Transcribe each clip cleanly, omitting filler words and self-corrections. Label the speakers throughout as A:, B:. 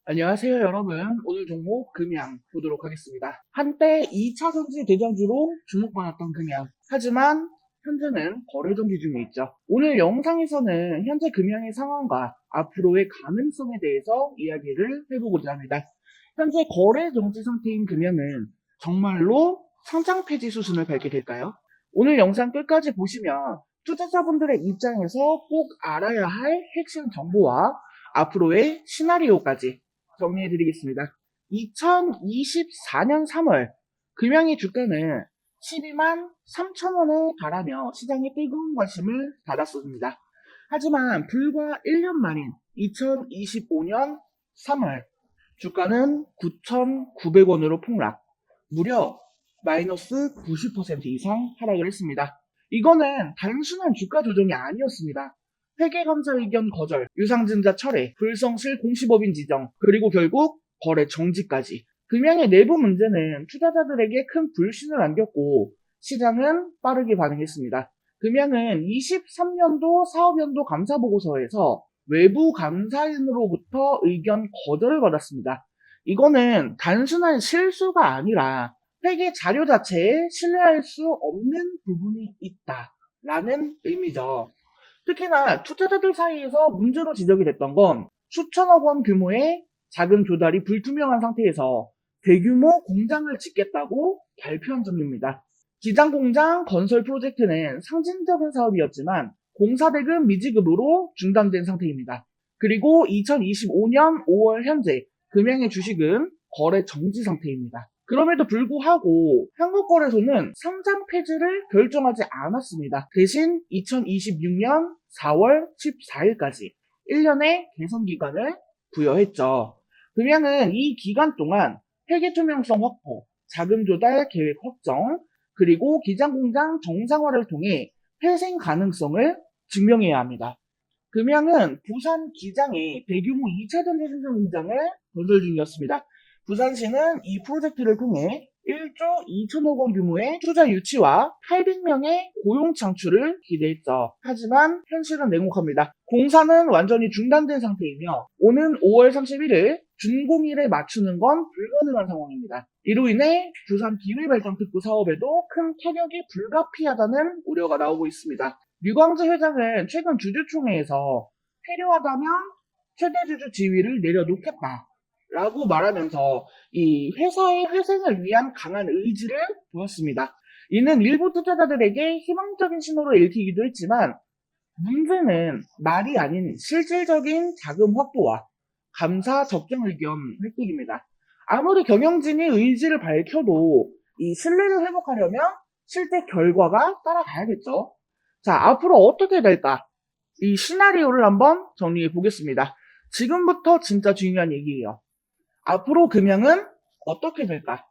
A: 안녕하세요, 여러분. 오늘 종목 금양 보도록 하겠습니다. 한때 2차 전지 대장주로 주목받았던 금양. 하지만 현재는 거래 정지 중에 있죠. 오늘 영상에서는 현재 금양의 상황과 앞으로의 가능성에 대해서 이야기를 해보고자 합니다. 현재 거래 정지 상태인 금양은 정말로 상장 폐지 수순을 밟게 될까요? 오늘 영상 끝까지 보시면 투자자분들의 입장에서 꼭 알아야 할 핵심 정보와 앞으로의 시나리오까지 정리해드리겠습니다. 2024년 3월 금양의 주가는 12만 3천원에 달하며 시장의 뜨거운 관심을 받았습니다. 하지만 불과 1년 만인 2025년 3월 주가는 9,900원으로 폭락, 무려 마이너스 90% 이상 하락을 했습니다. 이거는 단순한 주가 조정이 아니었습니다. 회계감사 의견 거절, 유상증자 철회, 불성실 공시법인 지정, 그리고 결국 거래 정지까지. 금양의 내부 문제는 투자자들에게 큰 불신을 안겼고 시장은 빠르게 반응했습니다. 금양은 23년도 사업연도 감사보고서에서 외부 감사인으로부터 의견 거절을 받았습니다. 이거는 단순한 실수가 아니라 회계 자료 자체에 신뢰할 수 없는 부분이 있다라는 의미죠. 특히나 투자자들 사이에서 문제로 지적이 됐던 건 수천억 원 규모의 자금 조달이 불투명한 상태에서 대규모 공장을 짓겠다고 발표한 점입니다. 기장공장 건설 프로젝트는 상징적인 사업이었지만 공사대금 미지급으로 중단된 상태입니다. 그리고 2025년 5월 현재 금양의 주식은 거래 정지 상태입니다. 그럼에도 불구하고 한국거래소는 상장 폐지를 결정하지 않았습니다. 대신 2026년 4월 14일까지 1년의 개선 기간을 부여했죠. 금양은 이 기간 동안 회계 투명성 확보, 자금 조달 계획 확정, 그리고 기장공장 정상화를 통해 회생 가능성을 증명해야 합니다. 금양은 부산 기장에 대규모 2차 전지 생산 공장을 건설 중이었습니다. 부산시는 이 프로젝트를 통해 1조 2천억 원 규모의 투자 유치와 800명의 고용 창출을 기대했죠. 하지만 현실은 냉혹합니다. 공사는 완전히 중단된 상태이며 오는 5월 31일 준공일에 맞추는 건 불가능한 상황입니다. 이로 인해 부산 기회발전특구 사업에도 큰 타격이 불가피하다는 우려가 나오고 있습니다. 류광재 회장은 최근 주주총회에서 필요하다면 최대 주주 지위를 내려놓겠다 라고 말하면서 이 회사의 회생을 위한 강한 의지를 보였습니다. 이는 일부 투자자들에게 희망적인 신호로 읽히기도 했지만 문제는 말이 아닌 실질적인 자금 확보와 감사 적정 의견 획득입니다. 아무리 경영진이 의지를 밝혀도 이 신뢰를 회복하려면 실제 결과가 따라가야겠죠. 자, 앞으로 어떻게 될까? 이 시나리오를 한번 정리해 보겠습니다. 지금부터 진짜 중요한 얘기예요. 앞으로 금양은 어떻게 될까?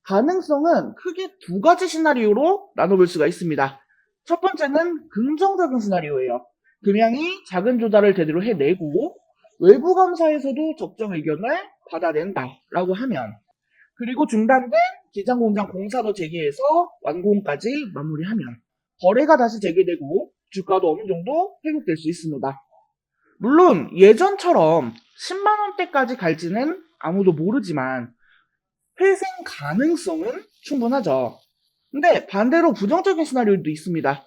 A: 가능성은 크게 두 가지 시나리오로 나눠볼 수가 있습니다. 첫 번째는 긍정적인 시나리오예요. 금양이 자금 조달을 제대로 해내고 외부 감사에서도 적정 의견을 받아낸다라고 하면, 그리고 중단된 기장공장 공사도 재개해서 완공까지 마무리하면 거래가 다시 재개되고 주가도 어느 정도 회복될 수 있습니다. 물론 예전처럼 10만 원대까지 갈지는 아무도 모르지만 회생 가능성은 충분하죠. 근데 반대로 부정적인 시나리오도 있습니다.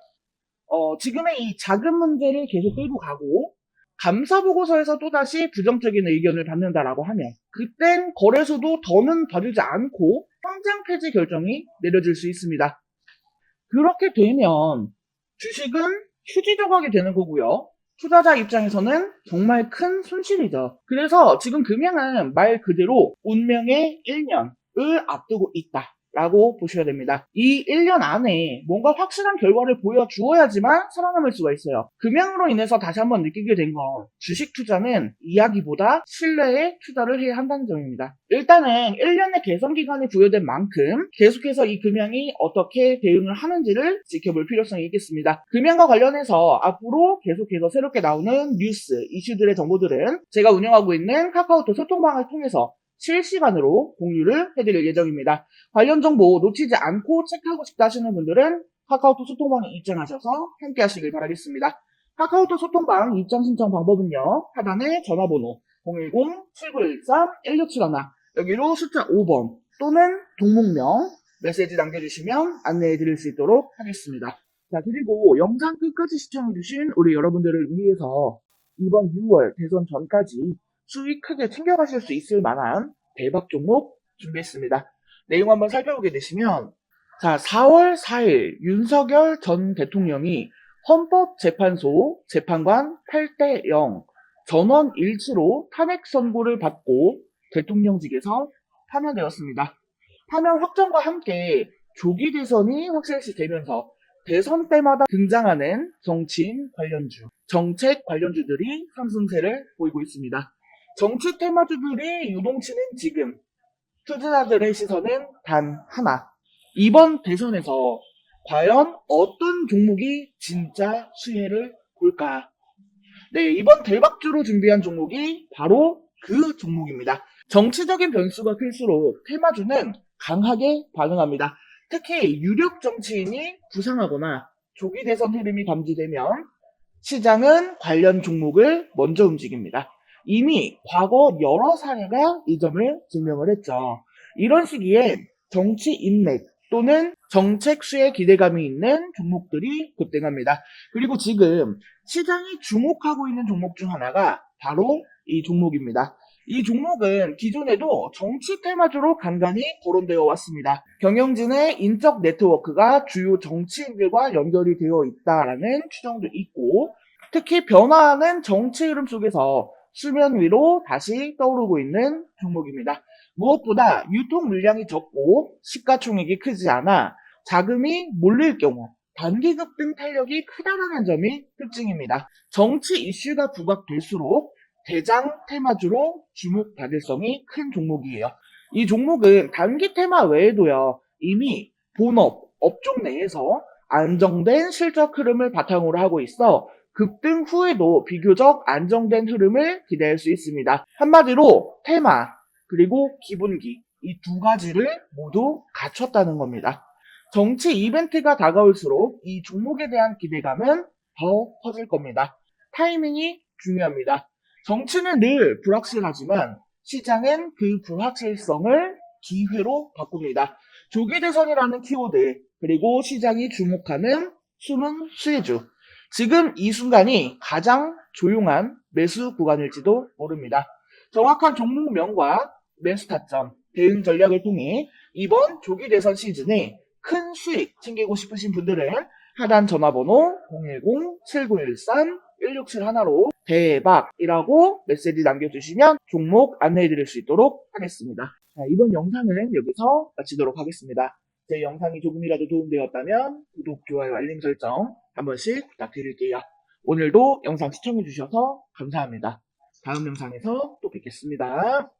A: 지금의 이 자금 문제를 계속 끌고 가고 감사 보고서에서 또다시 부정적인 의견을 받는다라고 하면 그땐 거래소도 더는 봐주지 않고 상장 폐지 결정이 내려질 수 있습니다. 그렇게 되면 주식은 휴지 조각이 되는 거고요. 투자자 입장에서는 정말 큰 손실이죠. 그래서 지금 금양은 말 그대로 운명의 1년을 앞두고 있다라고 보셔야 됩니다. 이 1년 안에 뭔가 확실한 결과를 보여주어야지만 살아남을 수가 있어요. 금양으로 인해서 다시 한번 느끼게 된 건 주식 투자는 이야기보다 신뢰에 투자를 해야 한다는 점입니다. 일단은 1년의 개선 기간이 부여된 만큼 계속해서 이 금양이 어떻게 대응을 하는지를 지켜볼 필요성이 있겠습니다. 금양과 관련해서 앞으로 계속해서 새롭게 나오는 뉴스, 이슈들의 정보들은 제가 운영하고 있는 카카오톡 소통방을 통해서 실시간으로 공유를 해드릴 예정입니다. 관련 정보 놓치지 않고 체크하고 싶다 하시는 분들은 카카오톡 소통방에 입장하셔서 함께 하시길 바라겠습니다. 카카오톡 소통방 입장 신청 방법은요, 하단에 전화번호 010-7913-1671 여기로 숫자 5번 또는 종목명 메시지 남겨주시면 안내해 드릴 수 있도록 하겠습니다. 자, 그리고 영상 끝까지 시청해주신 우리 여러분들을 위해서 이번 6월 대선 전까지 수익 크게 챙겨가실 수 있을 만한 대박 종목 준비했습니다. 내용 한번 살펴보게 되시면, 자, 4월 4일 윤석열 전 대통령이 헌법재판소 재판관 8대0 전원 일치로 탄핵 선고를 받고 대통령직에서 파면되었습니다. 파면 확정과 함께 조기 대선이 확실시 되면서 대선 때마다 등장하는 정치인 관련주, 정책 관련주들이 상승세를 보이고 있습니다. 정치 테마주들이 유동치는 지금 투자자들의 시선은 단 하나. 이번 대선에서 과연 어떤 종목이 진짜 수혜를 볼까? 네, 이번 대박주로 준비한 종목이 바로 그 종목입니다. 정치적인 변수가 클수록 테마주는 강하게 반응합니다. 특히 유력 정치인이 부상하거나 조기 대선 흐름이 감지되면 시장은 관련 종목을 먼저 움직입니다. 이미 과거 여러 사례가 이 점을 증명을 했죠. 이런 시기에 정치 인맥 또는 정책 수혜 기대감이 있는 종목들이 급등합니다. 그리고 지금 시장이 주목하고 있는 종목 중 하나가 바로 이 종목입니다. 이 종목은 기존에도 정치 테마주로 간간히 거론되어 왔습니다. 경영진의 인적 네트워크가 주요 정치인들과 연결이 되어 있다라는 추정도 있고, 특히 변화하는 정치 흐름 속에서 수면 위로 다시 떠오르고 있는 종목입니다. 무엇보다 유통 물량이 적고 시가총액이 크지 않아 자금이 몰릴 경우 단기 급등 탄력이 크다라는 점이 특징입니다. 정치 이슈가 부각될수록 대장 테마주로 주목 가능성이 큰 종목이에요. 이 종목은 단기 테마 외에도요, 이미 본업, 업종 내에서 안정된 실적 흐름을 바탕으로 하고 있어 급등 후에도 비교적 안정된 흐름을 기대할 수 있습니다. 한마디로 테마 그리고 기본기 이 두 가지를 모두 갖췄다는 겁니다. 정치 이벤트가 다가올수록 이 종목에 대한 기대감은 더 커질 겁니다. 타이밍이 중요합니다. 정치는 늘 불확실하지만 시장은 그 불확실성을 기회로 바꿉니다. 조기 대선이라는 키워드 그리고 시장이 주목하는 숨은 수혜주. 지금 이 순간이 가장 조용한 매수 구간일지도 모릅니다. 정확한 종목명과 매수 타점, 대응 전략을 통해 이번 조기 대선 시즌에 큰 수익 챙기고 싶으신 분들은 하단 전화번호 010-7913-1671로 대박이라고 메시지 남겨주시면 종목 안내해드릴 수 있도록 하겠습니다. 자, 이번 영상은 여기서 마치도록 하겠습니다. 제 영상이 조금이라도 도움되었다면 구독, 좋아요, 알림 설정 한 번씩 부탁드릴게요. 오늘도 영상 시청해주셔서 감사합니다. 다음 영상에서 또 뵙겠습니다.